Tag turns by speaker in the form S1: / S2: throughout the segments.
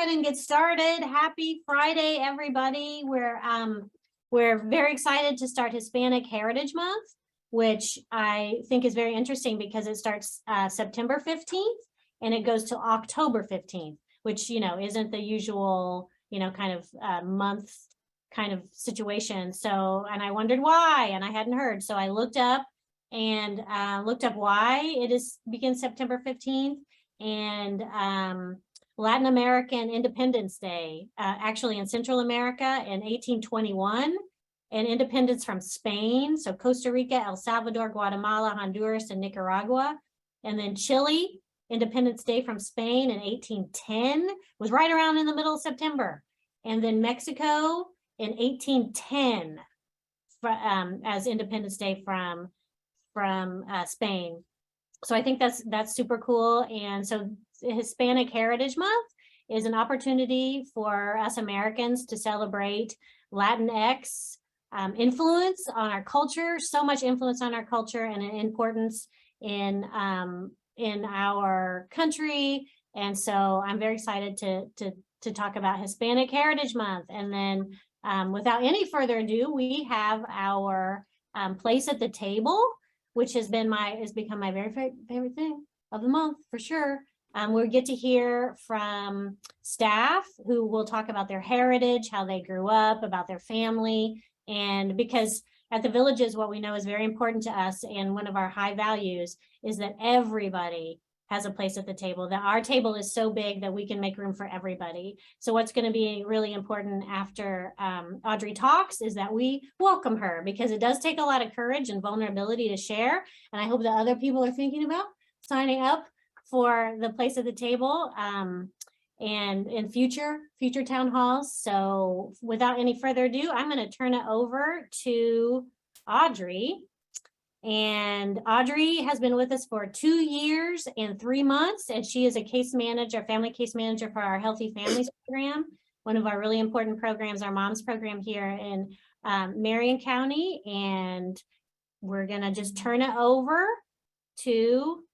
S1: ahead and get started. Happy Friday, everybody. We're very excited to start Hispanic Heritage Month, which I think is very interesting because it starts September 15th and it goes to October 15th, which, isn't the usual, kind of month kind of situation. So, and I wondered why, and I hadn't heard. So I looked up why it begins September 15th. And Latin American Independence Day, actually in Central America in 1821, and independence from Spain. So Costa Rica, El Salvador, Guatemala, Honduras, and Nicaragua. And then Chile, Independence Day from Spain in 1810, was right around in the middle of September. And then Mexico in 1810 as Independence Day from Spain. So I think that's super cool. And so Hispanic Heritage Month is an opportunity for us Americans to celebrate Latinx influence on our culture, so much influence on our culture and an importance in our country. And so I'm very excited to talk about Hispanic Heritage Month. And then without any further ado, we have our place at the table, which has become my very favorite thing of the month for sure. We'll get to hear from staff who will talk about their heritage, how they grew up, about their family. And because at the Villages, what we know is very important to us, and one of our high values is that everybody has a place at the table, that our table is so big that we can make room for everybody. So what's going to be really important after Audrey talks is that we welcome her, because it does take a lot of courage and vulnerability to share. And I hope that other people are thinking about signing up for the place at the table and in future town halls. So without any further ado, I'm going to turn it over to Audrey. And Audrey has been with us for 2 years and 3 months, and she is a family case manager for our Healthy Families program, one of our really important programs, our mom's program here in Marion County. And we're gonna just turn it over to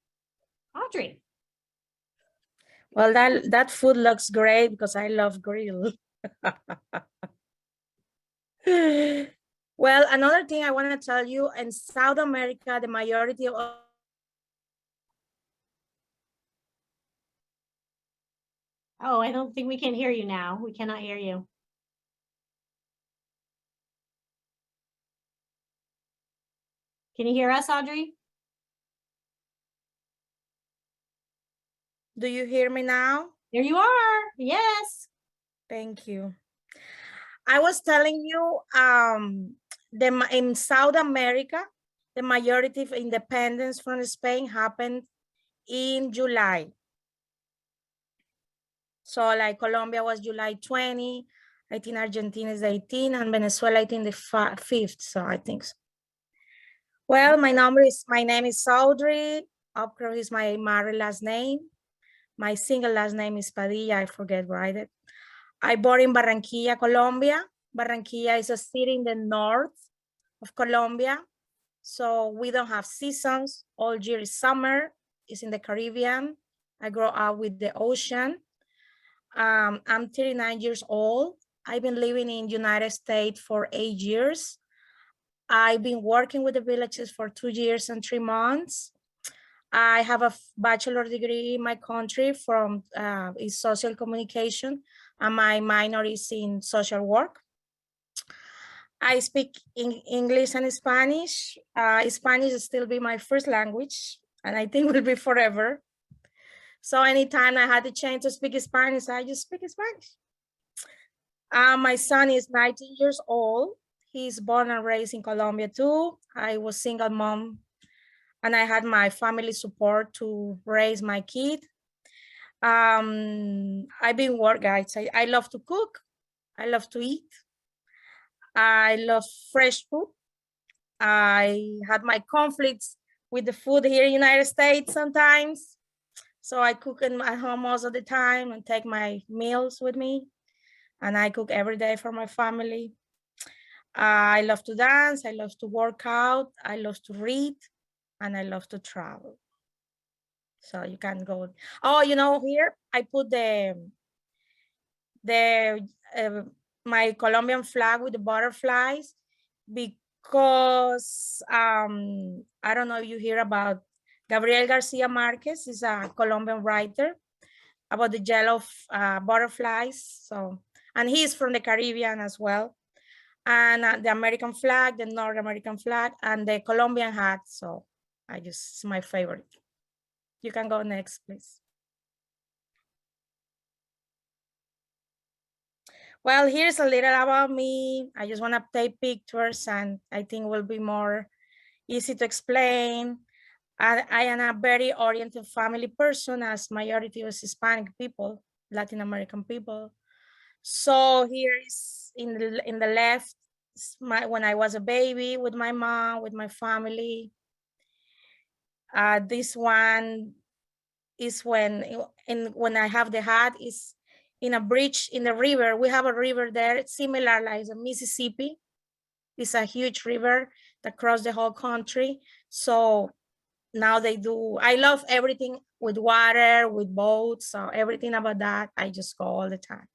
S1: Audrey.
S2: Well, that food looks great because I love grill. Well, another thing I want to tell you, in South America, the majority of
S1: Oh, I don't think we can hear you now. We cannot hear you. Can you hear us, Audrey?
S2: Do you hear me now?
S1: There you are. Yes.
S2: Thank you. I was telling you, in South America, the majority of independence from Spain happened in July. So like Colombia was July 20, I think Argentina is 18, and Venezuela, I think the 5th, so I think so. Well, my name is Audrey. Upcross is my married last name. My single last name is Padilla, I forget where I did. I born in Barranquilla, Colombia. Barranquilla is a city in the north of Colombia. So we don't have seasons. All year is summer. It's in the Caribbean. I grew up with the ocean. I'm 39 years old. I've been living in United States for 8 years. I've been working with the Villages for 2 years and 3 months. I have a bachelor degree in my country from in social communication, and my minor is in social work. I speak English and Spanish. Spanish will still be my first language, and I think will be forever. So anytime I had the chance to speak Spanish, I just speak Spanish. My son is 19 years old. He's born and raised in Colombia too. I was single mom, and I had my family support to raise my kid. I've been working, guys. I love to cook. I love to eat. I love fresh food. I had my conflicts with the food here in the United States sometimes. So I cook at home most of the time and take my meals with me. And I cook every day for my family. I love to dance. I love to work out. I love to read. And I love to travel. So you can go. Oh, here I put my Colombian flag with the butterflies, because I don't know if you hear about Gabriel Garcia Marquez. Is a Colombian writer about the yellow butterflies. So, and he's from the Caribbean as well. And the American flag, the North American flag, and the Colombian hat. So it's my favorite. You can go next, please. Well, here's a little about me. I just want to take pictures, and I think will be more easy to explain. I am a very oriented family person, as majority was Hispanic people, Latin American people. So here is in the left, when I was a baby with my mom, with my family. This one is when I have the hat is in a bridge in the river. We have a river there, similar like the Mississippi. It's a huge river that crosses the whole country. So now they do, I love everything with water, with boats, so everything about that, I just go all the time.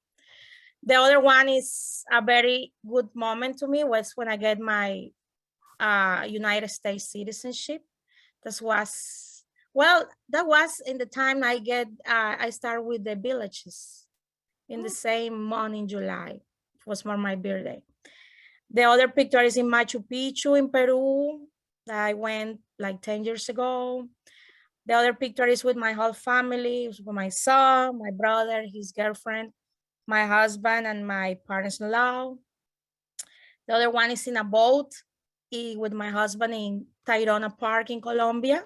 S2: The other one is a very good moment to me was when I get my United States citizenship. That was in the time I started with the villages in the same month in July. It was for my birthday. The other picture is in Machu Picchu in Peru. I went like 10 years ago. The other picture is with my whole family, with my son, my brother, his girlfriend, my husband, and my parents-in-law. The other one is in a boat with my husband in Tayrona Park in Colombia.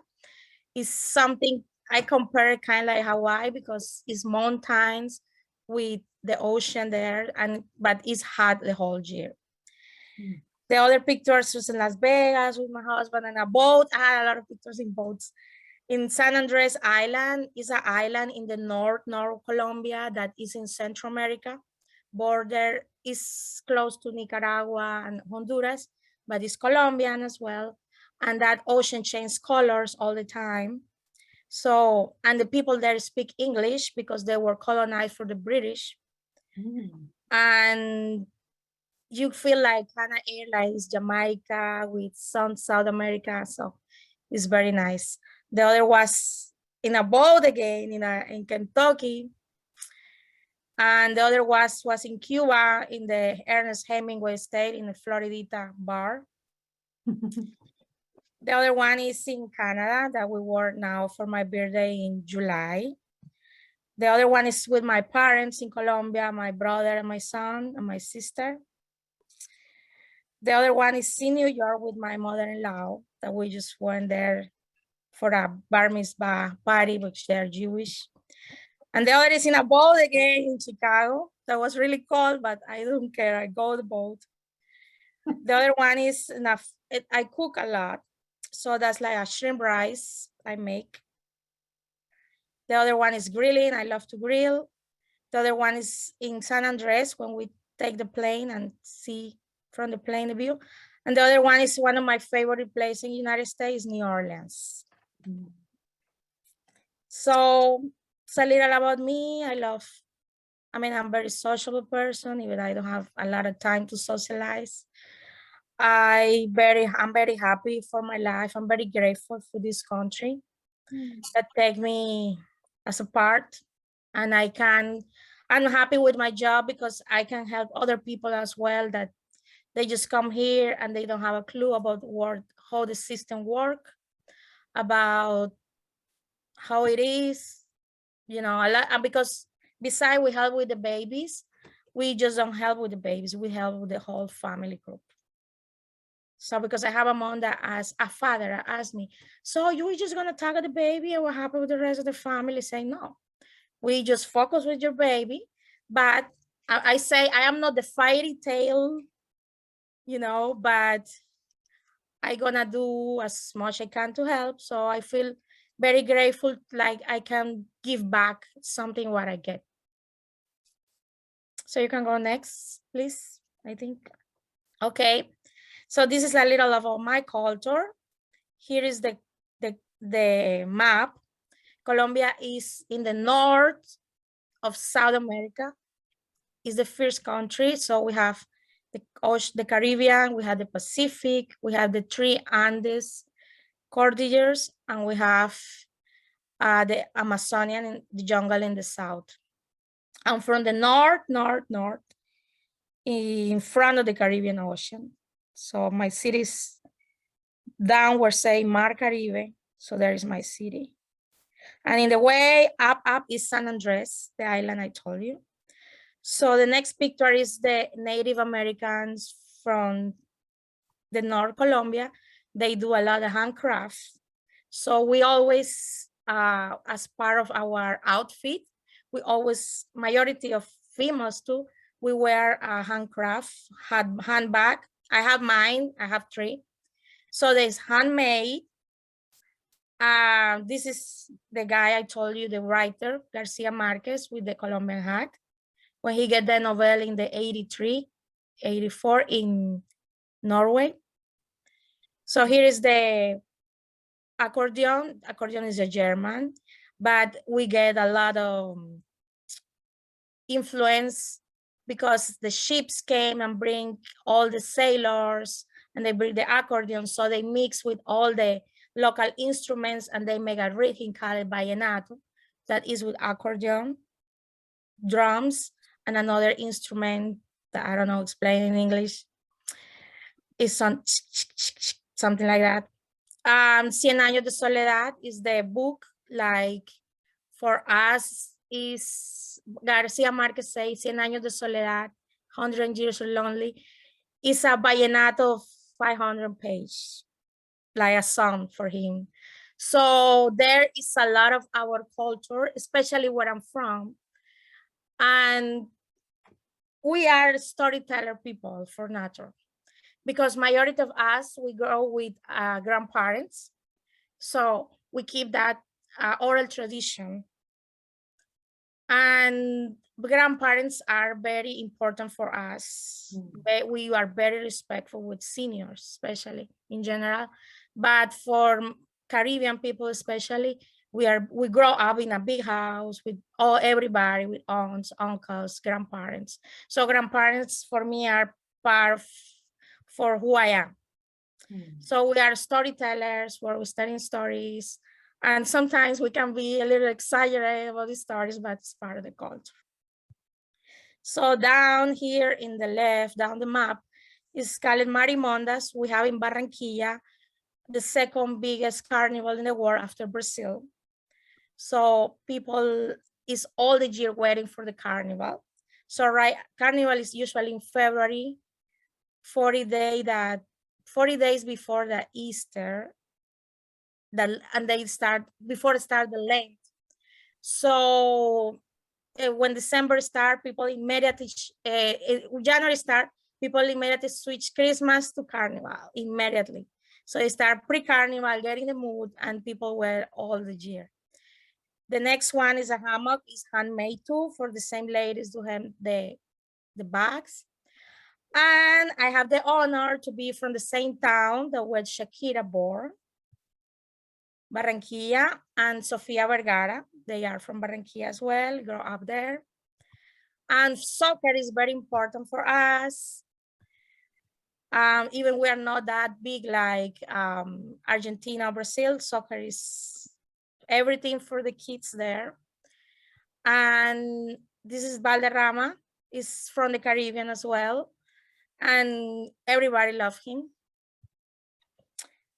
S2: It's something I compare kind of like Hawaii because it's mountains with the ocean there, but it's hot the whole year. Mm. The other pictures was in Las Vegas with my husband and a boat. I had a lot of pictures in boats. In San Andres Island is an island in the north Colombia that is in Central America. Border is close to Nicaragua and Honduras, but it's Colombian as well. And that ocean changes colors all the time. So, and the people there speak English because they were colonized for the British. Mm. And you feel like kind of airlines, Jamaica with some South America. So it's very nice. The other was in a boat again in Kentucky. And the other was in Cuba in the Ernest Hemingway Estate in the Floridita bar. The other one is in Canada that we were now for my birthday in July. The other one is with my parents in Colombia, my brother and my son and my sister. The other one is in New York with my mother-in-law that we just went there for a bar mitzvah party, which they're Jewish. And the other is in a boat again in Chicago. That was really cold, but I don't care. I go the boat. The other one is I cook a lot. So that's like a shrimp rice I make. The other one is grilling. I love to grill. The other one is in San Andres when we take the plane and see from the plane the view. And the other one is one of my favorite places in the United States, New Orleans. Mm. So it's a little about me. I'm a very sociable person, even I don't have a lot of time to socialize. I'm very happy for my life. I'm very grateful for this country that take me as a part. And I'm happy with my job because I can help other people as well that they just come here and they don't have a clue about how the system works, about how it is, a lot. And because besides we help with the babies, we just don't help with the babies. We help with the whole family group. So because I have a mom that asked me, so you were just going to target the baby and we're happy with the rest of the family? Say, no, we just focus with your baby. But I say, I am not the fairy tale, but I'm going to do as much I can to help. So I feel very grateful, like I can give back something what I get. So you can go next, please, I think. Okay. So this is a little of my culture. Here is the map. Colombia is in the north of South America. is the first country. So we have the Caribbean, we have the Pacific, we have the three Andes cordilleras, and we have the Amazonian and the jungle in the south. And from the north, in front of the Caribbean Ocean. So my city is downward, say Mar Caribe. So there is my city. And in the way up is San Andres, the island I told you. So the next picture is the Native Americans from the North Colombia. They do a lot of handcraft. So we always, as part of our outfit, we always, majority of females too, we wear a handcraft, handbag. I have mine, I have 3. So there's handmade. This is the guy I told you, the writer, Garcia Marquez with the Colombian hat. When he get the novel in the 83, 84 in Norway. So here is the accordion. Accordion is a German, but we get a lot of influence because the ships came and bring all the sailors and they bring the accordion. So they mix with all the local instruments and they make a rhythm called vallenato that is with accordion, drums, and another instrument that I don't know explain in English. It's something like that. Cien Años de Soledad is the book, like for us is Garcia Marquez says Cien Años de Soledad, 100 Years of Lonely, is a vallenato of 500 pages, like a song for him. So there is a lot of our culture, especially where I'm from. And we are storyteller people for nature because majority of us, we grow with grandparents. So we keep that oral tradition. And grandparents are very important for us. We are very respectful with seniors, especially in general. But for Caribbean people, especially, we grow up in a big house with everybody, with aunts, uncles, grandparents. So grandparents for me are part for who I am. So we are storytellers where we're studying stories. And sometimes we can be a little exaggerated about the stories, but it's part of the culture. So down here in the left, down the map, is called Marimondas. We have in Barranquilla, the second biggest carnival in the world after Brazil. So people is all the year waiting for the carnival. So carnival is usually in February, 40 days before the Easter. And they start before the Lent. So when December start, people immediately January start, people immediately switch Christmas to Carnival immediately. So they start pre-Carnival, getting the mood, and people wear all the year. The next one is a hammock, is handmade too, for the same ladies who have the bags. And I have the honor to be from the same town that where Shakira born. Barranquilla and Sofia Vergara. They are from Barranquilla as well, grow up there. And soccer is very important for us. Even we are not that big like Argentina or Brazil, soccer is everything for the kids there. And this is Valderrama, is from the Caribbean as well. And everybody loves him.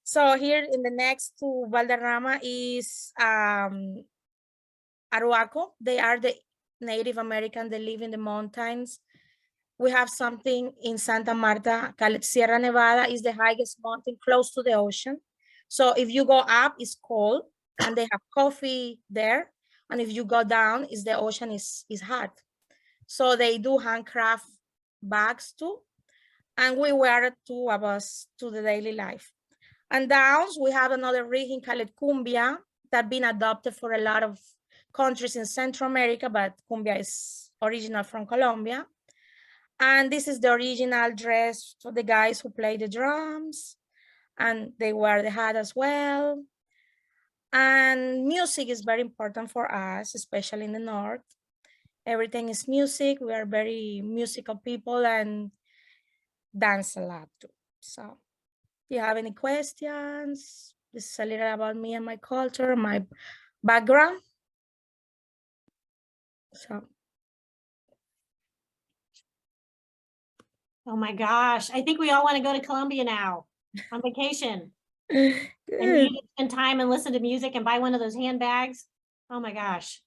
S2: So here in the next to Valderrama is Arhuaco. They are the Native American, they live in the mountains. We have something in Santa Marta called Sierra Nevada, is the highest mountain close to the ocean. So if you go up, it's cold and they have coffee there. And if you go down, the ocean is hot. So they do handcraft bags too. And we wear it to us to the daily life. And downs, we have another rhythm called cumbia that been adopted for a lot of countries in Central America, but cumbia is original from Colombia. And this is the original dress for the guys who play the drums, and they wear the hat as well. And music is very important for us, especially in the North. Everything is music. We are very musical people and dance a lot too. So do you have any questions? This is a little about me and my culture, my background. So
S1: Oh my gosh, I think we all want to go to Colombia now on vacation and
S2: good.
S1: spend time and listen to music and buy one of those handbags. Oh my gosh,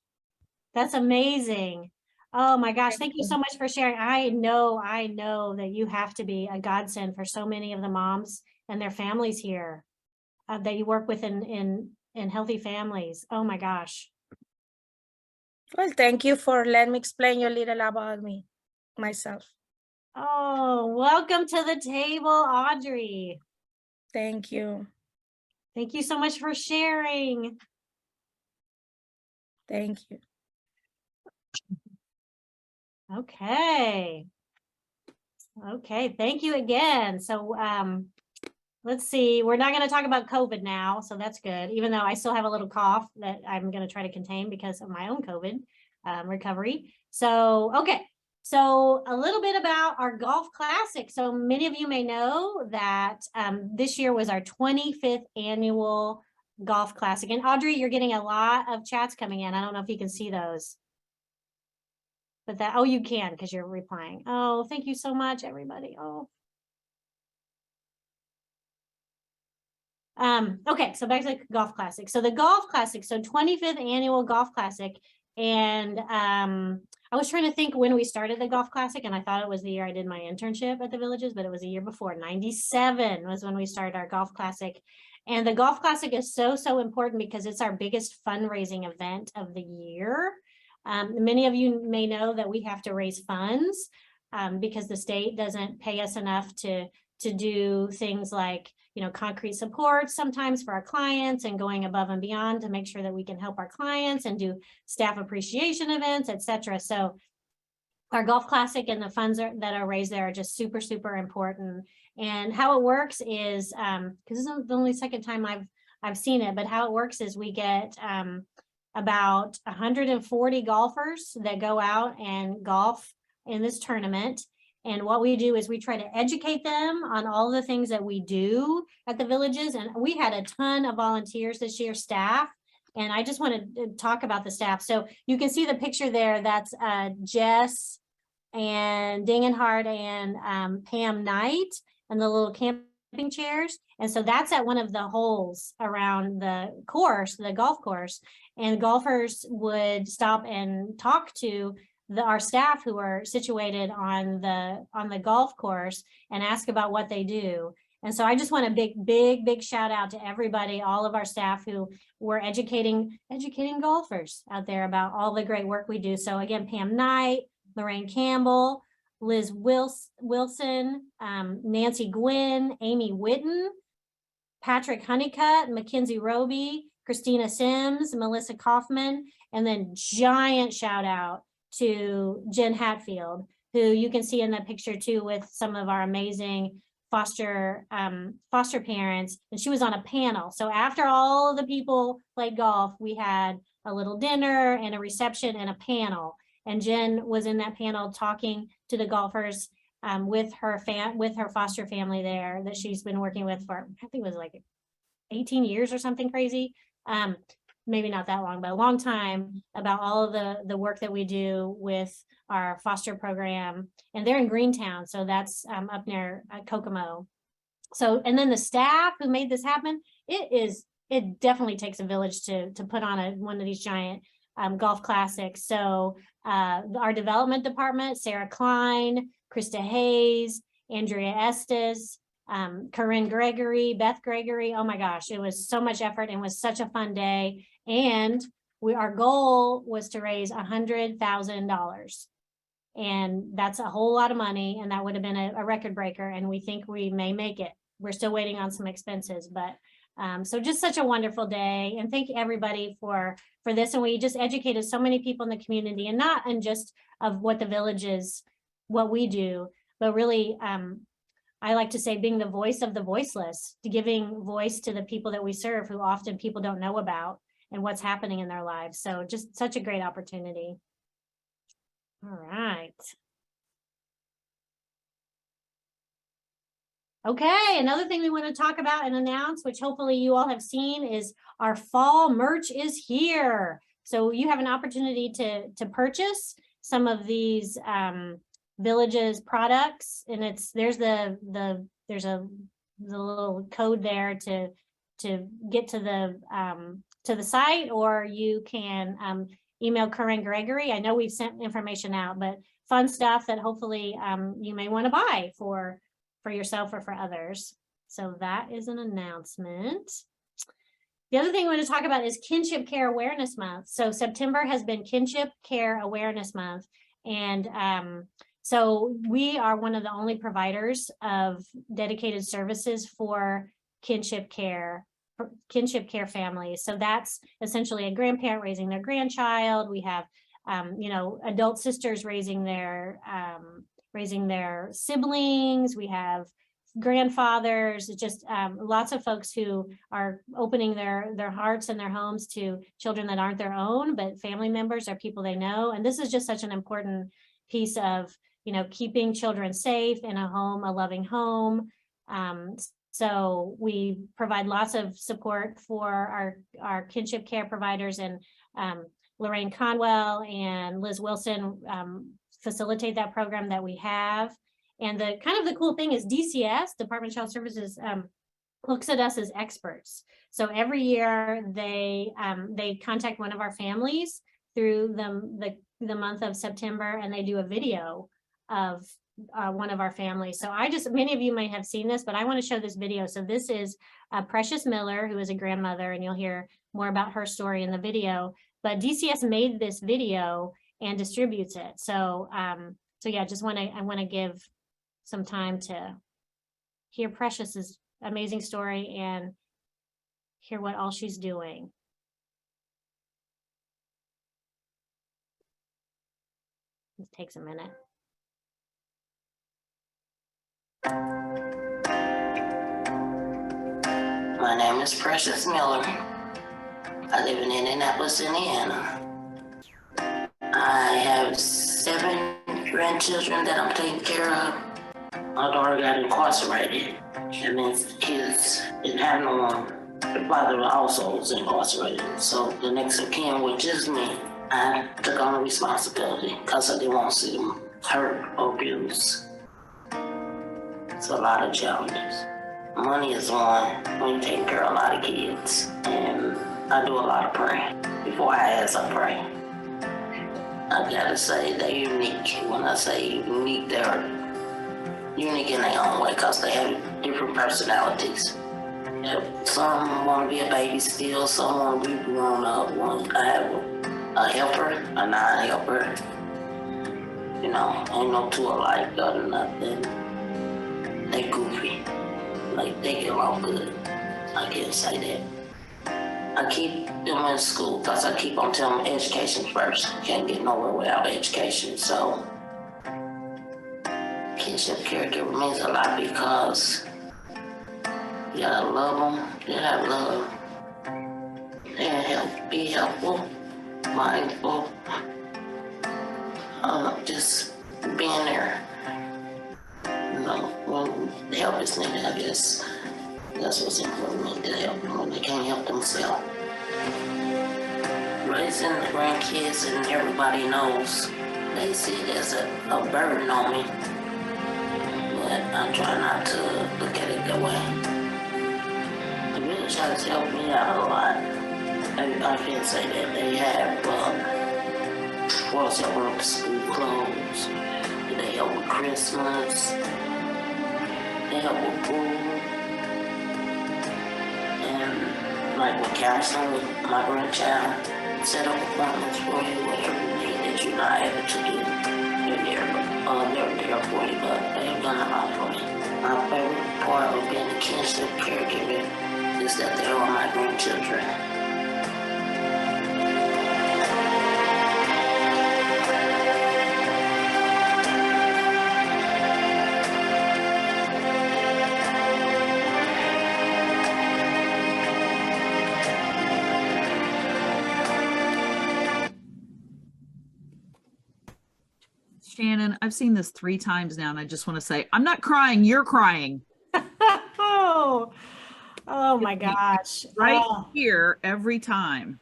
S1: that's amazing. Oh my gosh, thank you so much for sharing. I know that you have to be a godsend for so many of the moms and their families here that you work with in healthy families. Oh my gosh.
S2: Well, thank you for letting me explain you a little about me, myself.
S1: Oh, welcome to the table, Audrey.
S2: Thank you.
S1: Thank you so much for sharing.
S2: Thank you.
S1: Okay. Okay, thank you again. So let's see, we're not going to talk about COVID now, so that's good, even though I still have a little cough that I'm going to try to contain because of my own COVID recovery. So, okay. So a little bit about our golf classic. So many of you may know that this year was our 25th annual golf classic. And Audrey, you're getting a lot of chats coming in. I don't know if you can see those. But that, oh, you can because you're replying. Oh, thank you so much, everybody. Oh. Okay, so back to the golf classic. So the golf classic, so 25th annual golf classic. And I was trying to think when we started the golf classic, and I thought it was the year I did my internship at the Villages, but it was a year before. 97 was when we started our golf classic. And the golf classic is so important because it's our biggest fundraising event of the year. Many of you may know that we have to raise funds because the state doesn't pay us enough to do things like, you know, concrete support sometimes for our clients and going above and beyond to make sure that we can help our clients and do staff appreciation events, etc. So our golf classic and the funds that are raised there are just super important. And how it works is, because this is the only second time I've seen it, but how it works is we get about 140 golfers that go out and golf in this tournament. And what we do is we try to educate them on all the things that we do at the Villages. And we had a ton of volunteers this year, staff. And I just want to talk about the staff. So you can see the picture there. That's Jess and Dingenhard and Pam Knight and the little camping chairs. And so that's at one of the holes around the course, the golf course. And golfers would stop and talk to our staff who are situated on the golf course and ask about what they do. And so I just want a big shout out to everybody, all of our staff who were educating golfers out there about all the great work we do. So again, Pam Knight, Lorraine Campbell, Liz Wilson, Nancy Gwynn, Amy Witten, Patrick Honeycutt, Mackenzie Roby, Christina Sims, Melissa Kaufman, and then giant shout out to Jen Hatfield, who you can see in that picture too with some of our amazing foster parents. And she was on a panel. So after all of the people played golf, we had a little dinner and a reception and a panel. And Jen was in that panel talking to the golfers with her foster family there that she's been working with for, I think it was like 18 years or something crazy. Maybe not that long, but a long time, about all of the work that we do with our foster program. And they're in Greentown, so that's up near Kokomo. So, and then the staff who made this happen, it definitely takes a village to put on one of these giant golf classics. So our development department, Sarah Klein, Krista Hayes, Andrea Estes, Corinne Gregory, Beth Gregory. Oh my gosh, it was so much effort and was such a fun day. And our goal was to raise $100,000. And that's a whole lot of money. And that would have been a record breaker. And we think we may make it. We're still waiting on some expenses, but so just such a wonderful day. And thank you everybody for this. And we just educated so many people in the community, and not in just of what the Villages, what we do, but really, I like to say being the voice of the voiceless, to giving voice to the people that we serve who often people don't know about and what's happening in their lives. So just such a great opportunity. All right. Okay, another thing we want to talk about and announce, which hopefully you all have seen, is our fall merch is here. So you have an opportunity to purchase some of these Villages products, and there's the little code there to get to the site, or you can email Corinne Gregory. I know we've sent information out, but fun stuff that hopefully you may want to buy for yourself or for others. So that is an announcement. The other thing we want to talk about is Kinship Care Awareness Month. So September has been Kinship Care Awareness Month. And so we are one of the only providers of dedicated services for kinship care families. So that's essentially a grandparent raising their grandchild. We have, adult sisters raising their siblings. We have grandfathers, just lots of folks who are opening their hearts and their homes to children that aren't their own, but family members or people they know. And this is just such an important piece of, keeping children safe in a home, a loving home. So we provide lots of support for our kinship care providers, and Lorraine Conwell and Liz Wilson facilitate that program that we have. And the cool thing is DCS, Department of Child Services, looks at us as experts. So every year they contact one of our families through the month of September, and they do a video of one of our families. So many of you might have seen this, but I want to show this video. So this is Precious Miller, who is a grandmother, and you'll hear more about her story in the video. But DCS made this video and distributes it. So yeah, I want to give some time to hear Precious's amazing story and hear what all she's doing. It takes a minute.
S3: My name is Precious Miller. I live in Indianapolis, Indiana. I have 7 grandchildren that I'm taking care of. My daughter got incarcerated. That means kids didn't have no one. The father also was incarcerated. So the next of kin, which is me, I took on the responsibility because I didn't want to see them hurt or abused. It's a lot of challenges. Money is one when you're taking care of a lot of kids. And I do a lot of praying. Before I ask, I pray. I gotta say they're unique. When I say unique, they're unique in their own way because they have different personalities. Some want to be a baby still, some want to be grown up. I have a helper, a non-helper. Ain't no two alike or nothing. They goofy. Like, they get along good. I can't say that. I keep them in school because I keep on telling them education first. Can't get nowhere without education. So kinship caregiver means a lot because you gotta love them, you gotta have love, and be helpful, mindful, just being there. When help is needed, I guess that's what's important, to help them when they can't help themselves. Raising the grandkids, and everybody knows, they see it as a burden on me. But I try not to look at it that way. The village has helped me out a lot. I can say that they have, for us helping with the school clothes. They help with Christmas. They help with food. And like with counseling with my grandchild, set up appointments for you, whatever you need that you're not able to do. They're there for you, but they have done a lot for me. My favorite part of being a kinship caregiver is that they are my grandchildren.
S4: Jan, I've seen this 3 times now, and I just want to say, I'm not crying, you're crying.
S1: Oh, oh my gosh.
S4: Right
S1: Oh,
S4: here every time.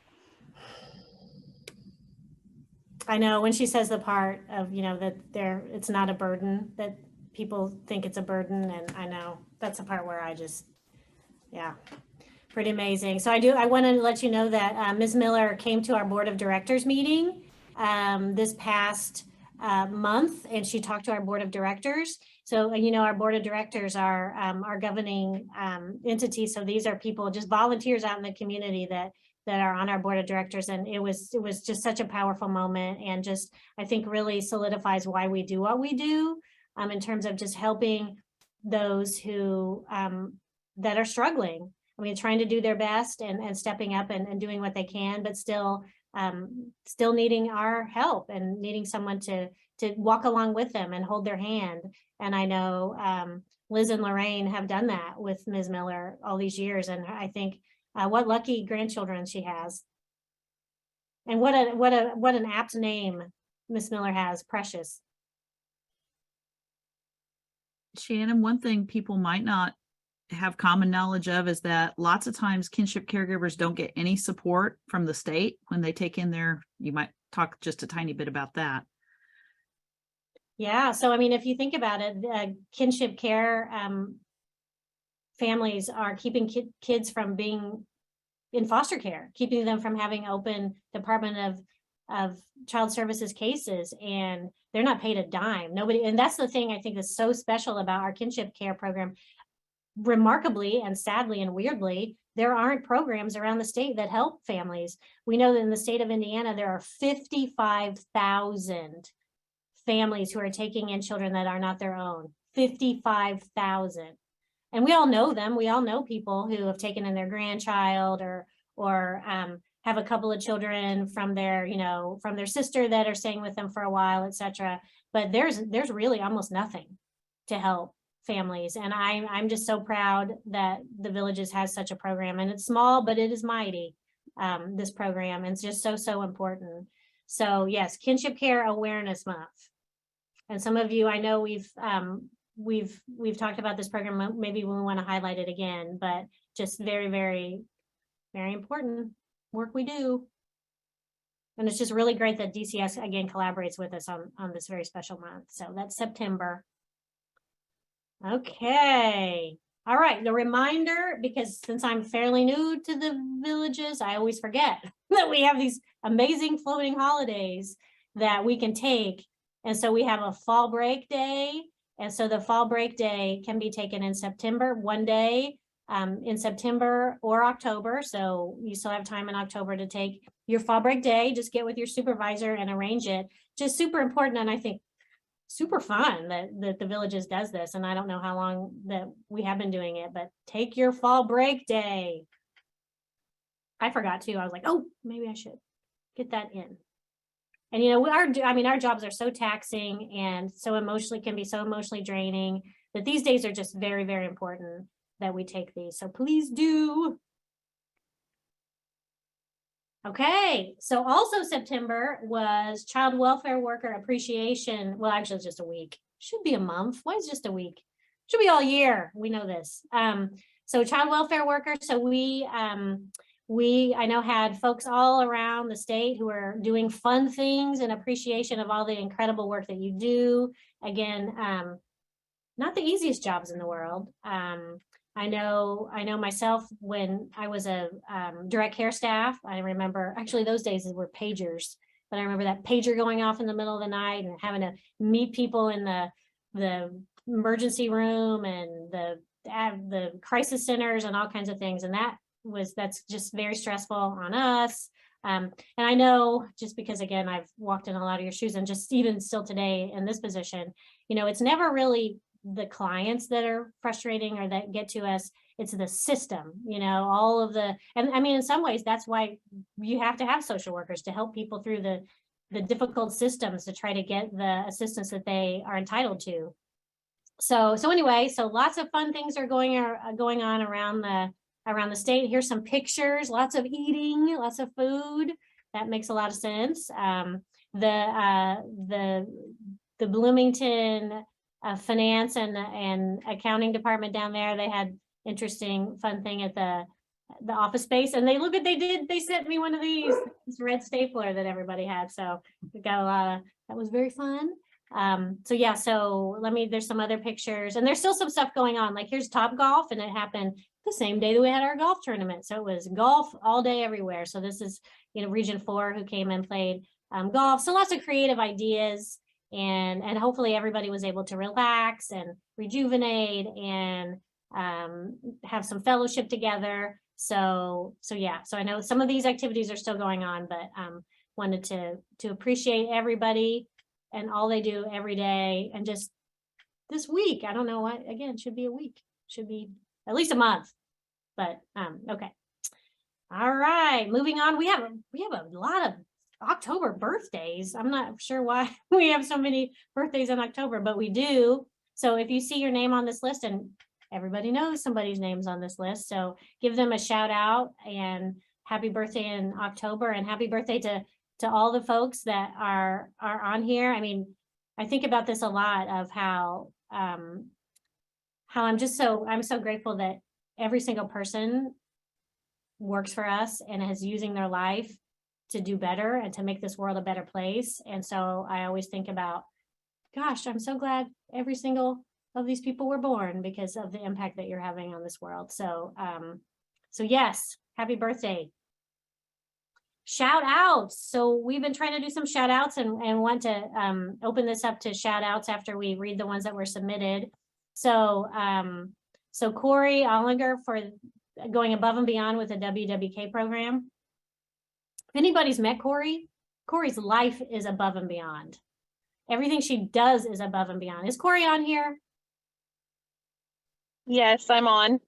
S1: I know when she says the part of, that it's not a burden, that people think it's a burden. And I know that's the part where yeah, pretty amazing. So I want to let you know that Ms. Miller came to our board of directors meeting this past month, and she talked to our board of directors. So, our board of directors are our governing entity. So these are people, just volunteers out in the community that are on our board of directors. And it was just such a powerful moment, and just, I think, really solidifies why we do what we do in terms of just helping those who that are struggling. I mean, trying to do their best and stepping up and doing what they can, but still needing our help and needing someone to walk along with them and hold their hand. And I know Liz and Lorraine have done that with Ms. Miller all these years. And I think what lucky grandchildren she has. And what an apt name Miss Miller has, Precious.
S4: Shannon, one thing people might not have common knowledge of is that lots of times kinship caregivers don't get any support from the state when they take in you might talk just a tiny bit about that.
S1: Yeah, so I mean, if you think about it, kinship care families are keeping kids from being in foster care, keeping them from having open Department of Child Services cases, and they're not paid a dime. Nobody, and that's the thing I think is so special about our kinship care program. Remarkably and sadly and weirdly, there aren't programs around the state that help families. We know that in the state of Indiana, there are 55,000 families who are taking in children that are not their own. 55,000. And we all know them. We all know people who have taken in their grandchild or have a couple of children from their sister that are staying with them for a while, etc. But there's really almost nothing to help families. And I'm just so proud that the Villages has such a program, and it's small, but it is mighty, this program. And it's just so important. So yes, Kinship Care Awareness Month. And some of you, I know we've talked about this program, maybe we want to highlight it again, but just very, very, very important work we do. And it's just really great that DCS again collaborates with us on this very special month. So that's September. Okay. All right. The reminder, because since I'm fairly new to the Villages, I always forget that we have these amazing floating holidays that we can take. And so we have a fall break day. And so the fall break day can be taken in September, one day in September or October. So you still have time in October to take your fall break day. Just get with your supervisor and arrange it. Just super important. And I think super fun that the Villages does this. And I don't know how long that we have been doing it, but take your fall break day. I forgot to. I was like, oh, maybe I should get that in. And our jobs are so taxing and can be so emotionally draining that these days are just very, very important that we take these. So please do. Okay, so also September was Child Welfare Worker Appreciation. Well, actually it's just a week. Should be a month. Why is it just a week? Should be all year. We know this. So child welfare workers. So we I know had folks all around the state who are doing fun things in appreciation of all the incredible work that you do. Again, not the easiest jobs in the world. I know myself when I was a direct care staff. I remember actually those days were pagers, but I remember that pager going off in the middle of the night and having to meet people in the emergency room and the crisis centers and all kinds of things. And that's just very stressful on us. And I know just because, again, I've walked in a lot of your shoes and just even still today in this position, it's never really the clients that are frustrating or that get to us. It's the system, all of and I mean, in some ways, that's why you have to have social workers to help people through the difficult systems to try to get the assistance that they are entitled to. So anyway, so lots of fun things are going on around the state. Here's some pictures, lots of eating, lots of food. That makes a lot of sense. The the Bloomington finance and accounting department down there. They had interesting, fun thing at the office space, and they sent me one of these, this red stapler that everybody had. So we got a lot of, that was very fun. So yeah, so there's some other pictures, and there's still some stuff going on. Like here's Top Golf, and it happened the same day that we had our golf tournament. So it was golf all day everywhere. So this is, Region 4 who came and played golf. So lots of creative ideas, and hopefully everybody was able to relax and rejuvenate and have some fellowship together. So yeah, so I know some of these activities are still going on, but wanted to appreciate everybody and all they do every day. And just this week, I don't know what, again, should be a week, should be at least a month, but okay. All right, moving on. We have a lot of October birthdays. I'm not sure why we have so many birthdays in October, but we do. So if you see your name on this list, and everybody knows somebody's name's on this list, so give them a shout out and happy birthday in October, and happy birthday to all the folks that are on here. I mean, I think about this a lot of how I'm so grateful that every single person works for us and is using their life to do better and to make this world a better place. And so I always think about, gosh, I'm so glad every single of these people were born because of the impact that you're having on this world. So, so yes, happy birthday. Shout outs. So we've been trying to do some shout outs and want to open this up to shout outs after we read the ones that were submitted. So, so Corey Ollinger for going above and beyond with the WWK program. If anybody's met Corey, Corey's life is above and beyond. Everything she does is above and beyond. Is Corey on here?
S5: Yes, I'm on.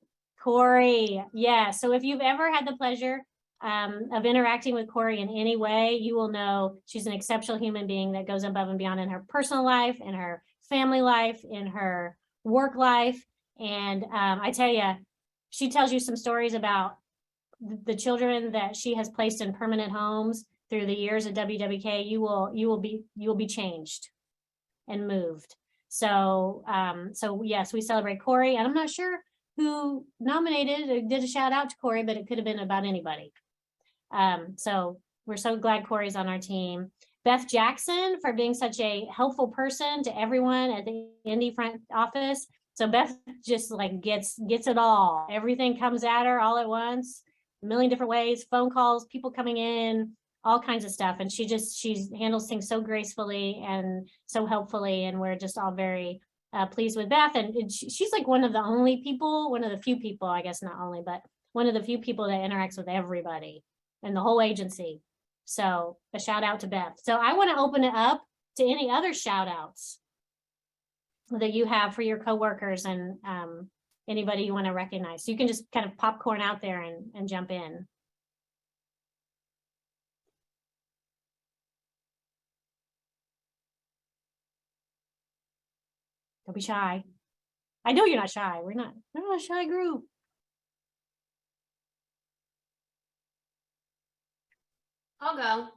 S1: Corey, yeah. So if you've ever had the pleasure of interacting with Corey in any way, you will know she's an exceptional human being that goes above and beyond in her personal life, in her family life, in her work life. And I tell you, she tells you some stories about the children that she has placed in permanent homes through the years of WWK. You will be changed and moved. So so yes, we celebrate Corey, and I'm not sure who nominated or did a shout out to Corey, but it could have been about anybody. So we're so glad Corey's on our team. Beth Jackson for being such a helpful person to everyone at the Indy front office. So Beth just like gets it all. Everything comes at her all at once, a million different ways, phone calls, people coming in, all kinds of stuff. And she handles things so gracefully and so helpfully. And we're just all very pleased with Beth. And she's like one of the few people, I guess not only, but one of the few people that interacts with everybody and the whole agency. So a shout out to Beth. So I want to open it up to any other shout outs that you have for your coworkers and anybody you want to recognize. So you can just kind of popcorn out there and jump in. Don't be shy. I know you're not shy. We're not a shy group.
S6: I'll go.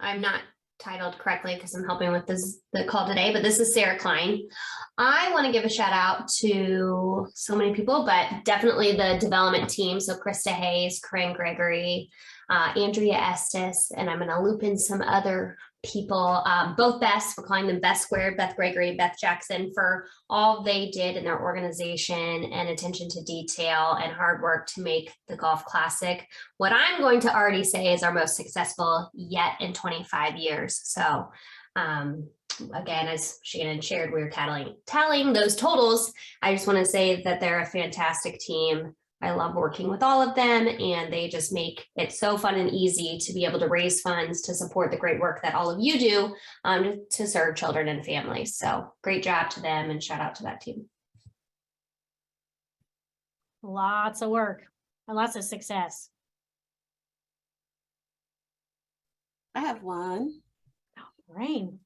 S6: I'm not titled correctly because I'm helping with the call today, but this is Sarah Klein. I want to give a shout out to so many people, but definitely the development team. So Krista Hayes, Corinne Gregory, Andrea Estes, and I'm going to loop in some other people, both Beths, we're calling them Beth Squared, Beth Gregory, Beth Jackson, for all they did in their organization and attention to detail and hard work to make the Golf Classic what I'm going to already say is our most successful yet in 25 years. So again, as Shannon shared, we were tallying those totals. I just want to say that they're a fantastic team. I love working with all of them, and they just make it so fun and easy to be able to raise funds to support the great work that all of you do to serve children and families. So great job to them, and shout out to that team.
S1: Lots of work and lots of success.
S7: I have one.
S1: Rain.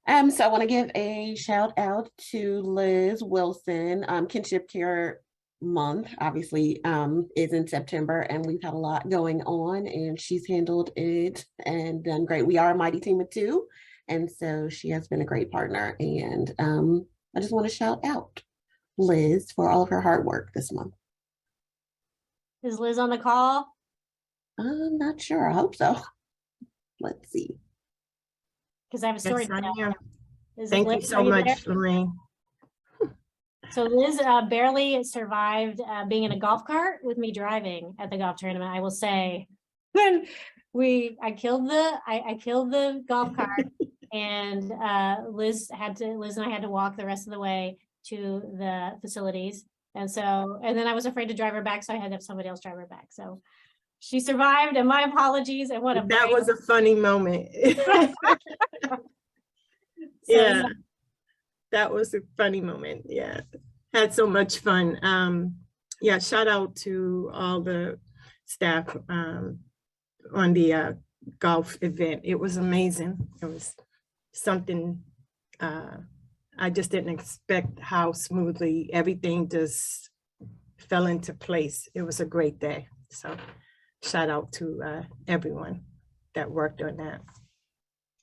S7: So I want to give a shout out to Liz Wilson. Kinship Care Month obviously is in September, and we've had a lot going on, and she's handled it and done great. We are a mighty team of two, And so she has been a great partner. And I just want to shout out Liz for all of her hard work this month.
S1: Is Liz on the call?
S7: I'm not sure. I hope so. Let's see.
S1: Because I have a story.
S5: Yes,
S1: to
S5: I
S1: tell.
S5: am.
S1: Is
S5: Thank you
S1: Liz,
S5: so
S1: are there?
S5: much, Lorraine.
S1: So Liz barely survived being in a golf cart with me driving at the golf tournament, I will say. When I killed the golf cart and Liz and I had to walk the rest of the way to the facilities. And then I was afraid to drive her back, so I had to have somebody else drive her back. So she survived, and my apologies, and what a
S5: That was a funny moment.
S1: So,
S5: Yeah, that was a funny moment. Yeah, had so much fun. Yeah, shout out to all the staff on the golf event. It was amazing. It was something I just didn't expect how smoothly everything just fell into place. It was a great day. So shout out to everyone that worked on that.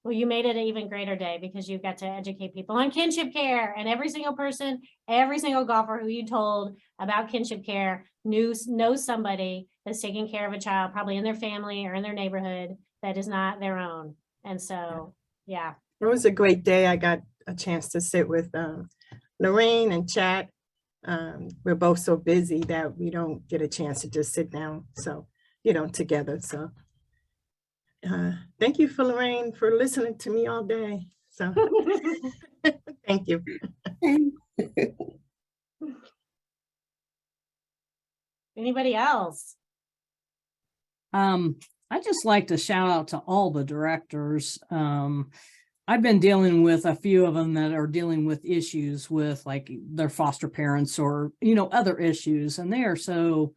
S1: well, you made it an even greater day because you got to educate people on kinship care, and every single person, every single golfer who you told about kinship care knows somebody that's taking care of a child, probably in their family or in their neighborhood, that is not their own. And so, yeah.
S5: It was a great day. I got a chance to sit with Lorraine and chat. We're both so busy that we don't get a chance to just sit down, so, together. So thank you for Lorraine for listening to me all day. So thank you.
S1: Anybody else?
S8: I just like to shout out to all the directors. I've been dealing with a few of them that are dealing with issues with like their foster parents or, other issues. And they are so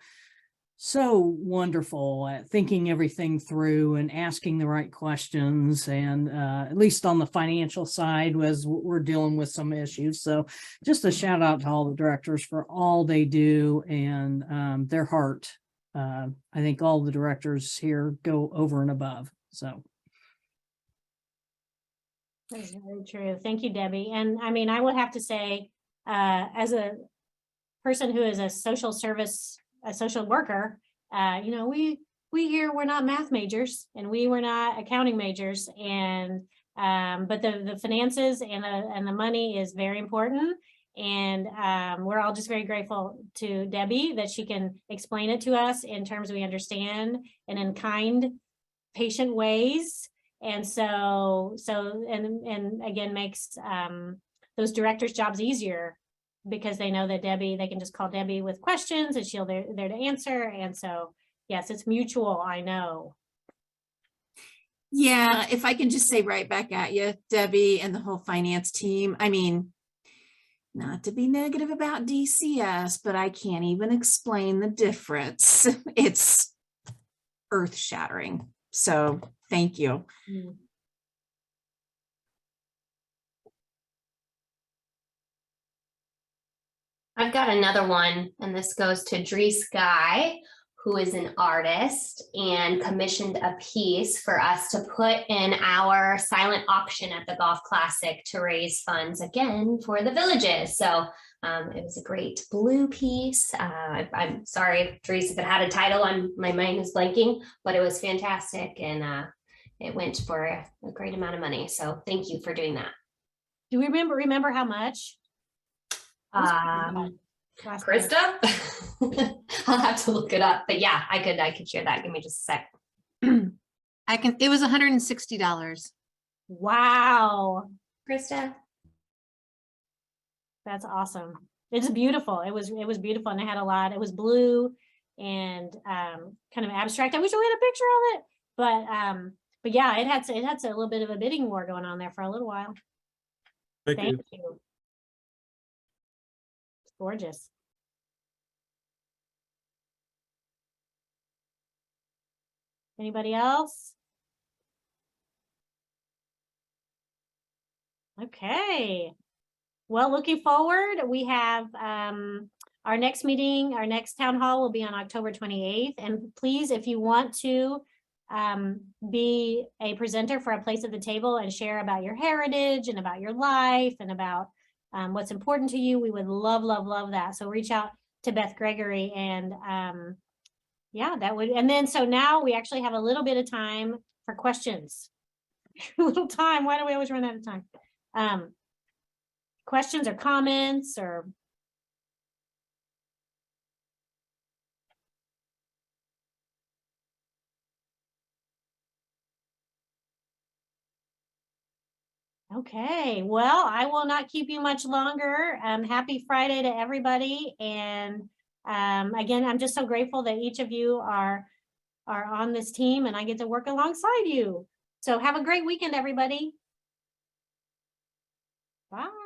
S8: wonderful at thinking everything through and asking the right questions. And at least on the financial side, as we're dealing with some issues. So just a shout out to all the directors for all they do and their heart. I think all the directors here go over and above. So.
S1: That's very true. Thank you, Debbie. And I mean, I would have to say, as a person who is a social worker, we here, we're not math majors and we were not accounting majors, and but the finances and the money is very important. And we're all just very grateful to Debbie that she can explain it to us in terms we understand and in kind, patient ways. And and again, makes those directors' jobs easier because they know that they can just call Debbie with questions and she'll there to answer. And so, yes, it's mutual, I know.
S9: Yeah, if I can just say right back at you, Debbie and the whole finance team, I mean, not to be negative about DCS, but I can't even explain the difference. It's earth-shattering. So thank you.
S6: I've got another one, and this goes to Dries Guy, who is an artist and commissioned a piece for us to put in our silent auction at the Golf Classic to raise funds again for the villages. So it was a great blue piece. I'm sorry, Dries, if it had a title, my mind is blanking, but it was fantastic, and it went for a great amount of money. So thank you for doing that.
S1: Do we remember how much?
S6: Krista? I'll have to look it up, but yeah, I could share that. Give me just a sec.
S10: It was $160.
S1: Wow.
S6: Krista?
S1: That's awesome. It's beautiful. It was beautiful, and it had a lot. It was blue and kind of abstract. I wish we had a picture of it, but yeah, it had a little bit of a bidding war going on there for a little while. Thank you. It's gorgeous. Anybody else? Okay. Well, looking forward, we have our next meeting, our next town hall will be on October 28th. And please, if you want to be a presenter for A Place at the Table and share about your heritage and about your life and about what's important to you, we would love, love, love that. So reach out to Beth Gregory and yeah, that would, and then so now we actually have a little bit of time for questions. A little time. Why do we always run out of time? Questions or comments or okay, well, I will not keep you much longer. Happy Friday to everybody. And again, I'm just so grateful that each of you are on this team and I get to work alongside you. So have a great weekend, everybody. Bye.